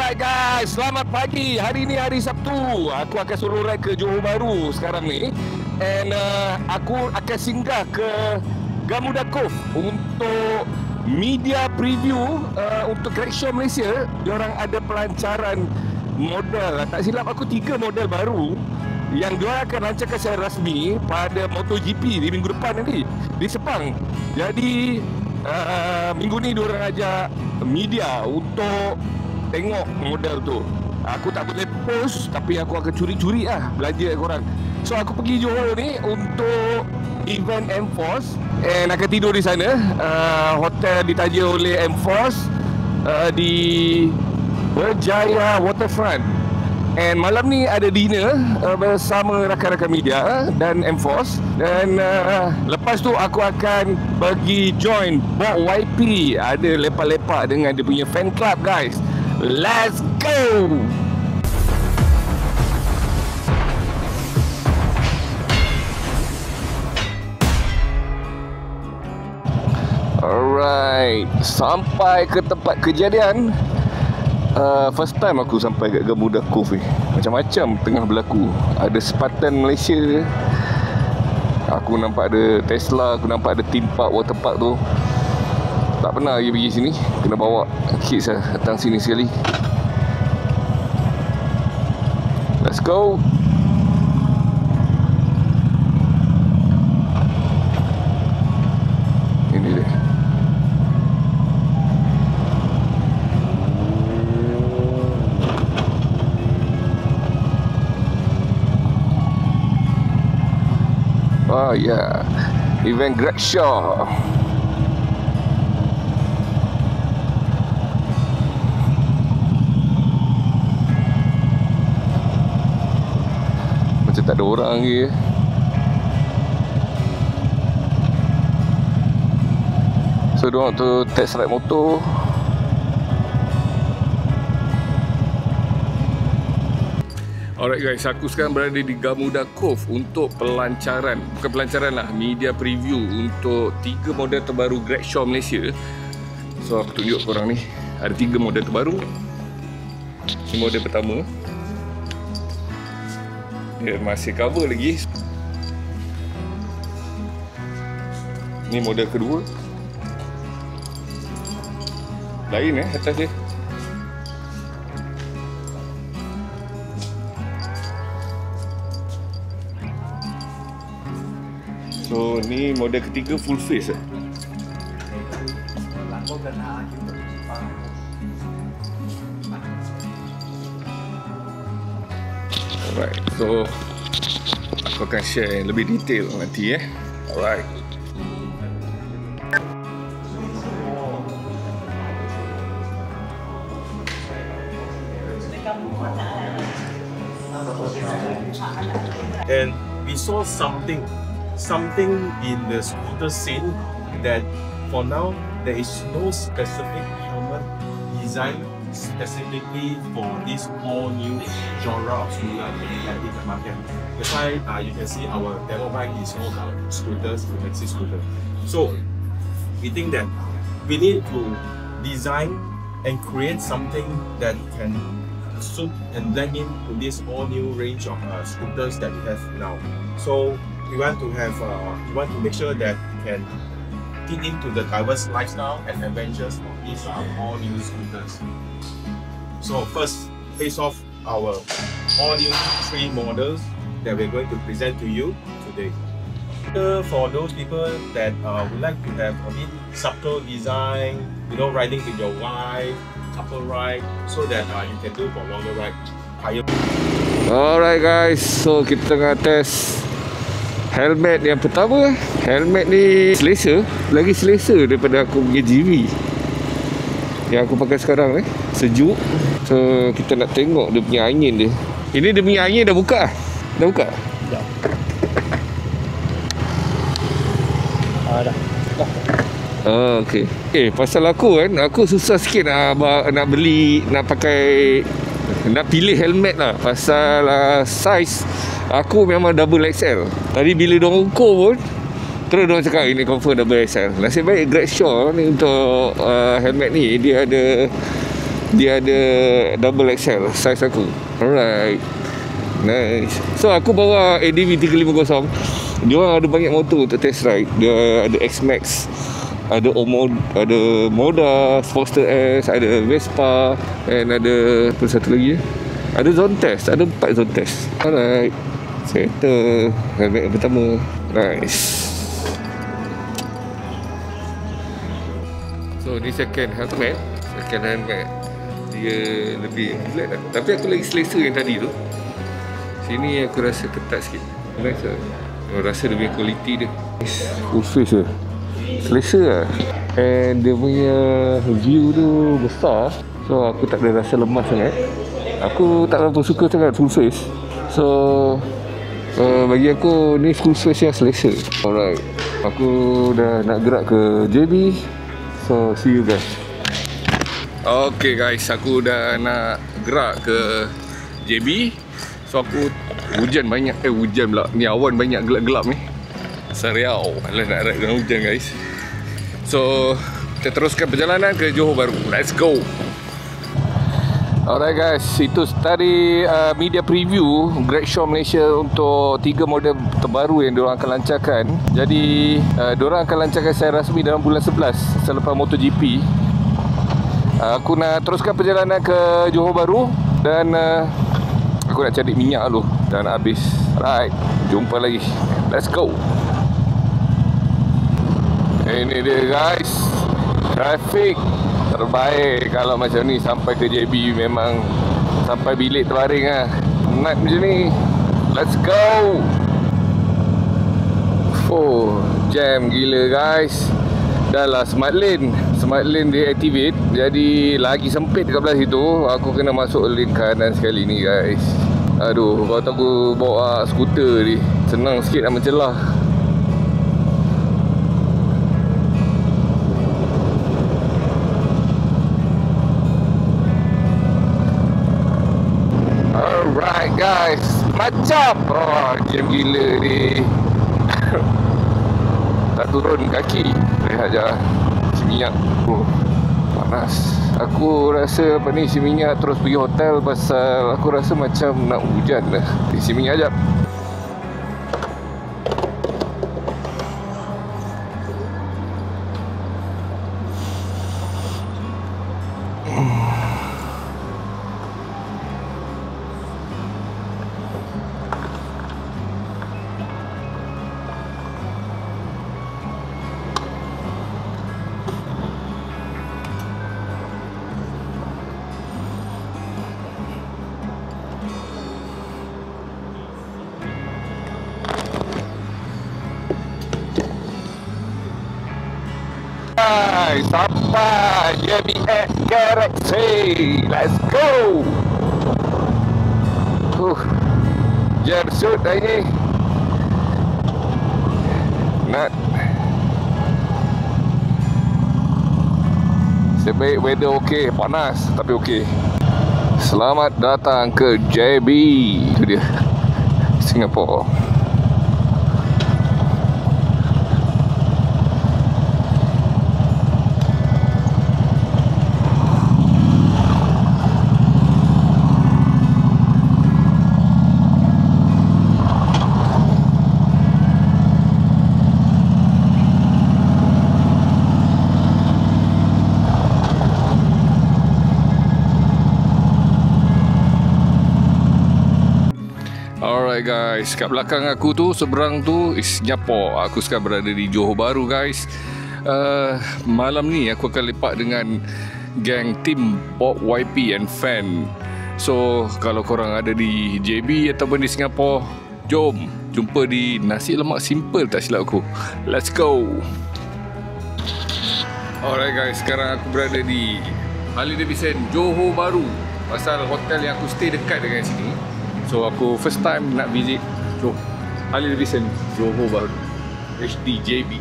Alright guys, selamat pagi. Hari ni hari Sabtu. Aku akan suruh ride ke Johor Bahru sekarang ni. And aku akan singgah ke Gamuda Cove untuk media preview untuk Great Show Malaysia. Diorang ada pelancaran model, tak silap aku 3 model baru yang diorang akan lancarkan secara rasmi pada MotoGP di minggu depan nanti di Sepang. Jadi minggu ni diorang ajak media untuk tengok model tu. Aku tak boleh post, tapi aku akan curi-curi lah belanja korang. So aku pergi Johor ni untuk event M-Force and akan tidur di sana. Hotel ditaja oleh M-Force di Berjaya Waterfront. And malam ni ada dinner bersama rakan-rakan media dan M-Force. Dan lepas tu aku akan pergi join Bob YP. Ada lepak-lepak dengan dia punya fan club guys. Let's go! Alright, sampai ke tempat kejadian. First time aku sampai kat Gamuda Cove ni. Macam-macam tengah berlaku. Ada Spartan Malaysia, aku nampak ada Tesla, aku nampak ada theme park, water park tu. Tak pernah lagi pergi sini. Kena bawa kids lah datang sini sekali. Let's go. Ini dia. Oh ya, event Great Show. Macam tak ada orang lagi. So diorang tu test ride motor. Alright guys, aku sekarang berada di Gamuda Cove untuk pelancaran. Bukan pelancaran lah, media preview untuk 3 model terbaru Great Show Malaysia. So aku tunjuk korang ni, ada 3 model terbaru. Ini model pertama. Dia masih cover lagi. Ini model kedua. Lain atas dia. So ni model ketiga full face . Alright, so aku akan share lebih detail nanti . Alright. And we saw something in the scooter scene that for now there is no specific helmet designed specifically for this all new genre of scooter in the market. That's why you can see our demo bike is all about scooters, maxi scooter. So we think that we need to design and create something that can suit and blend into this all new range of scooters that we have now. So we want to make sure that we can fit into the diverse lifestyle and adventures of these all new scooters. So first, face off our all new 3 models that we're going to present to you today. For those people that would like to have a bit subtle design, riding with your wife, couple ride, so that you can do for longer ride. Alright guys, so kita tengah test helmet yang pertama. Helmet ni selesa, lagi selesa daripada aku punya GV yang aku pakai sekarang ni. Sejuk. So kita nak tengok dia punya angin dia. Ini dia punya angin dah buka? Dah buka? Dah. Dah. Okey. Pasal aku kan, aku susah sikit nak beli, nak pakai, nak pilih helmet lah. Pasal size aku memang double XL. Tadi bila diorang ukur pun, terus diorang cakap ini confirm double XL. Nasib baik Great Show ni untuk helmet ni, dia ada Dia ada double XL size aku. Alright, nice. So aku bawa ADV 350. Dia orang ada banyak motor untuk test ride. Dia ada X-Max, ada ada Moda, Sportster S, ada Vespa, dan ada apa satu lagi, ada zone test, ada 4 zone test. Alright, settle helmet yang pertama. Nice. So ni second helmet. Dia lebih flat lah. Tapi aku lagi selesa yang tadi tu. Sini aku rasa ketat sikit. Nice lah. Aku rasa dia punya quality dia full face lah, selesa lah. And dia punya view tu besar, so aku tak ada rasa lemas sangat. Aku tak terlalu suka sangat full face. So bagi aku ni full face yang selesa. Alright, aku dah nak gerak ke JB. So see you guys. Okay guys, aku dah nak gerak ke JB. So aku hujan banyak, hujan pula, ni awan banyak gelap-gelap ni. Seriau, alah nak ride dengan hujan guys. So kita teruskan perjalanan ke Johor Bahru. Let's go. Alright guys, itu tadi media preview Great Show Malaysia untuk 3 model terbaru yang diorang akan lancarkan. Jadi diorang akan lancarkan secara rasmi dalam bulan 11 selepas MotoGP. Aku nak teruskan perjalanan ke Johor Bahru dan aku nak cari minyak dulu, dah nak habis. Alright, jumpa lagi. Let's go. Ini dia guys, traffic terbaik kalau macam ni. Sampai ke JB memang sampai bilik terbaring lah. Penat macam ni. Let's go. Oh, jam gila guys. Dah lah smart lane deactivate, jadi lagi sempit kat belah situ. Aku kena masuk lane kanan sekali ni guys. Aduh, kalau tak aku bawa skuter ni senang sikit nak mencelah. Alright guys, macam jam gila ni. Tak turun kaki, rehat je. Si minyak panas. Aku rasa apa ni, si minyak terus pergi hotel pasal aku rasa macam nak hujan dah. Si minyak jap. Sampai JBX Galaxy. Let's go. Jam shoot hari ni. Nak sebaik weather okey, panas tapi okey. Selamat datang ke JB. Itu dia, Singapore. Guys, kat belakang aku tu, seberang tu is Singapore. Aku sekarang berada di Johor Bahru guys. Malam ni aku akan lepak dengan gang tim Bob YP and Fan. So kalau korang ada di JB ataupun di Singapore, jom jumpa di nasi lemak simple tak silap aku. Let's go. Alright guys, sekarang aku berada di Harley Davidson Johor Bahru. Pasal hotel yang aku stay dekat dengan sini. So aku first time nak visit Harley Davidson Johor Bahru HDJB.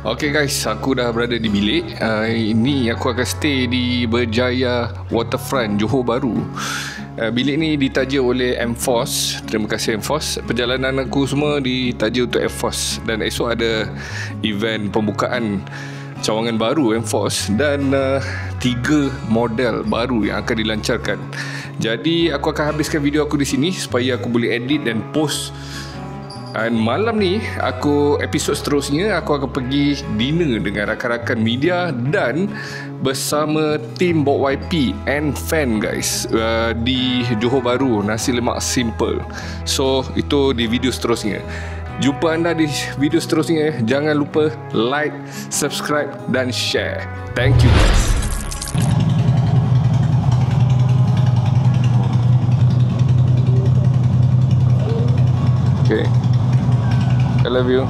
Okay guys, aku dah berada di bilik. Ini aku akan stay di Berjaya Waterfront, Johor Bahru. Bilik ni ditaja oleh M-Force. Terima kasih M-Force. Perjalanan aku semua ditaja untuk M-Force. Dan esok ada event pembukaan cawangan baru M-Force dan 3 model baru yang akan dilancarkan. Jadi aku akan habiskan video aku di sini supaya aku boleh edit dan post. Dan malam ni episod seterusnya aku akan pergi dinner dengan rakan-rakan media dan bersama tim Bot YP and fan guys, di Johor Bahru, nasi lemak simple. So itu di video seterusnya. Jumpa anda di video seterusnya. Jangan lupa like, subscribe dan share. Thank you guys. Okay, I love you.